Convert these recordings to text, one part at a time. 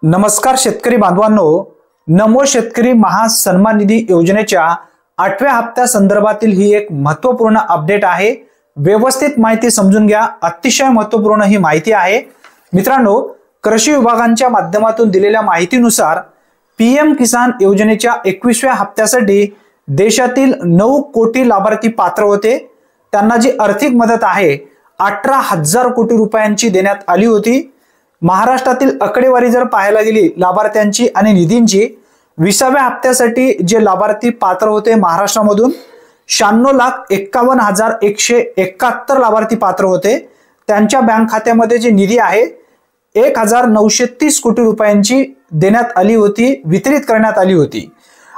नमस्कार शेतकरी बांधवांनो, नमो शेतकरी महासन्मान निधी योजनेच्या 8व्या हप्त्या संदर्भातील ही एक महत्त्वपूर्ण अपडेट आहे। व्यवस्थित माहिती समजून घ्या, अतिशय महत्त्वपूर्ण ही माहिती आहे। मित्रांनो, कृषी विभागांच्या माध्यमातून दिलेल्या माहितीनुसार पीएम किसान योजनेच्या 21व्या हप्त्यासाठी देशातील 9 कोटी लाभार्थी पात्र होते। त्यांना जी आर्थिक मदत आहे 18,000 कोटी रुपयांची देण्यात आली होती। महाराष्ट्रातील आकडेवारी जर पाहायला गेली लाभार्थ्यांची आणि निधींची, 20व्या हप्त्यासाठी जे लाभार्थी पात्र होते महाराष्ट्रामधून 96,51,171 लाभार्थी पात्र होते। त्यांच्या बँक खात्यामध्ये जे निधी आहे 1,930 कोटी रुपयांची देण्यात आली होती, वितरित करण्यात आली होती।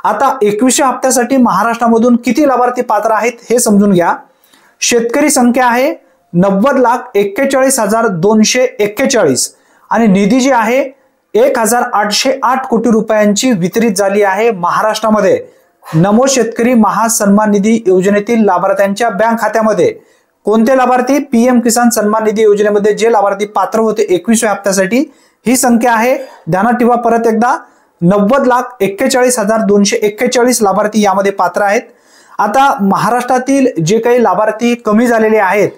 आता 21व्या हप्त्यासाठी महाराष्ट्रामधून किती लाभार्थी पात्र आहेत हे समजून घ्या। शेतकरी संख्या आहे 90,41,241 आणि निधी जी आहे 1,808 कोटी रुपयांची वितरित झाली आहे महाराष्ट्रामध्ये नमो शेतकरी महासन्मान निधी योजनेतील लाभार्थ्यांच्या बँक खात्यामध्ये। कोणते लाभार्थी? पीएम किसान सन्मान निधी योजनेमध्ये जे लाभार्थी पात्र होते 21व्या हप्त्यासाठी ही संख्या आहे, ध्यानात ठेवा परत एकदा, 90,41,241 लाभार्थी यामध्ये पात्र आहेत। आता महाराष्ट्रातील जे काही लाभार्थी कमी झालेले आहेत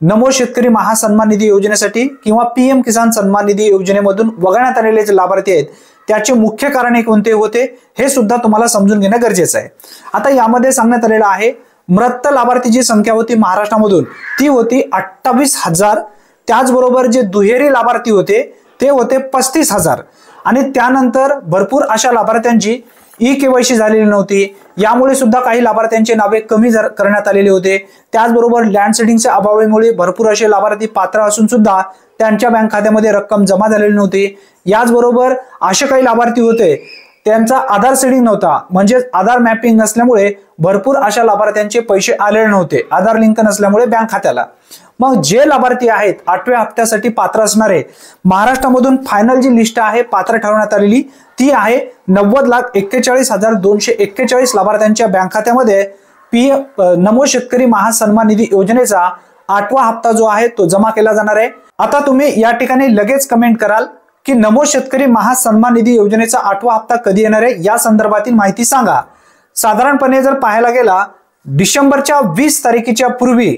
नमो शेतकरी महासन्मान निधी योजनेसाठी किंवा पीएम किसान सन्मान निधी योजनेमधून वगळण्यात आलेले जे लाभार्थी आहेत त्याचे मुख्य कारणे कोणते होते हे सुद्धा तुम्हाला समजून घेणं गरजेचं आहे। आता यामध्ये सांगण्यात आलेलं आहे मृत लाभार्थीची संख्या होती महाराष्ट्रामधून ती होती 28,000। त्याचबरोबर जे दुहेरी लाभार्थी होते ते होते 35,000 आणि त्यानंतर भरपूर अशा लाभार्थ्यांची ई-केवायसी झालेली नव्हती, यामुळे सुद्धा काही लाभार्थ्यांचे नावे कमी करण्यात आलेले होते। त्याचबरोबर लँड सेटिंगच्या अभावामुळे भरपूर असे लाभार्थी पात्र असून सुद्धा त्यांच्या बँक खात्यामध्ये रक्कम जमा झालेली नव्हती। याचबरोबर असे काही लाभार्थी होते त्यांचा आधार सेटिंग नव्हता, म्हणजे आधार मॅपिंग नसल्यामुळे भरपूर अशा लाभार्थ्यांचे पैसे आलेले नव्हते, आधार लिंक नसल्यामुळे बँक खात्याला। मग जे लाभार्थी आहेत 8व्या हप्त्यासाठी पात्र असणारे महाराष्ट्रामधून फायनल जी लिस्ट आहे पात्र ठरवण्यात आलेली ती आहे 90,41,241 लाभार्थ्यांच्या बँक खात्यामध्ये नमो शेतकरी महासन्मान निधी योजनेचा 8वा हप्ता जो आहे तो जमा केला जाणार आहे। आता तुम्ही या ठिकाणी लगेच कमेंट कराल की नमो शेतकरी महासन्मान निधी योजनेचा 8वा हप्ता कधी येणार आहे या संदर्भातील माहिती सांगा। साधारणपणे जर पाहायला गेला डिसेंबरच्या 20 तारखेच्या पूर्वी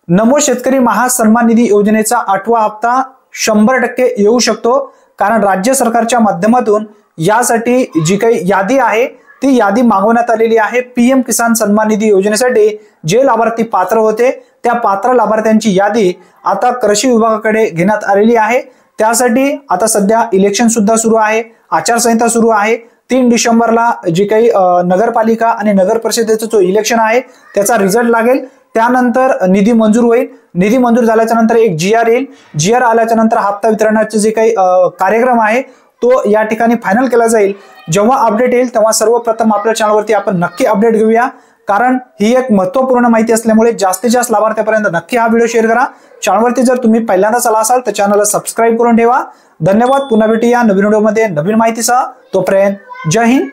नमो शेतकरी महासन्मान निधी योजनेचा 8वा हप्ता 100% येऊ शकतो, कारण राज्य सरकारच्या माध्यमातून यासाठी जी काही यादी आहे ती यादी मागवण्यात आलेली आहे। पीएम किसान सन्मान निधी योजनेसाठी जे लाभार्थी पात्र होते त्या पात्र लाभार्थ्यांची यादी आता कृषी विभागाकडे घेण्यात आलेली आहे। त्यासाठी आता सध्या इलेक्शन सुद्धा सुरू आहे, आचारसंहिता सुरू आहे। 3 डिसेंबरला जी काही नगरपालिका आणि नगर परिषदेचं जो इलेक्शन आहे त्याचा रिझल्ट लागेल, त्यानंतर निधी मंजूर होईल। निधी मंजूर झाल्याच्या नंतर एक जीआर येईल, जीआर आल्याच्या नंतर हप्ता वितरणाचे जे काही कार्यक्रम आहे तो या ठिकाणी फायनल केला जाईल। जेव्हा अपडेट येईल तेव्हा सर्वप्रथम आपल्या चॅनलवरती आपण नक्की अपडेट घेऊया, कारण ही एक महत्त्वपूर्ण माहिती असल्यामुळे जास्तीत जास्त लाभार्थ्यांपर्यंत नक्की हा व्हिडिओ शेअर करा। चॅनलवरती जर तुम्ही पहिल्यांदाच आला असाल तर चॅनलला सबस्क्राईब करून ठेवा। धन्यवाद। पुन्हा भेटूया नवीन व्हिडिओमध्ये नवीन माहितीसह, तोपर्यंत जय हिंद,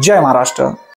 जय महाराष्ट्र।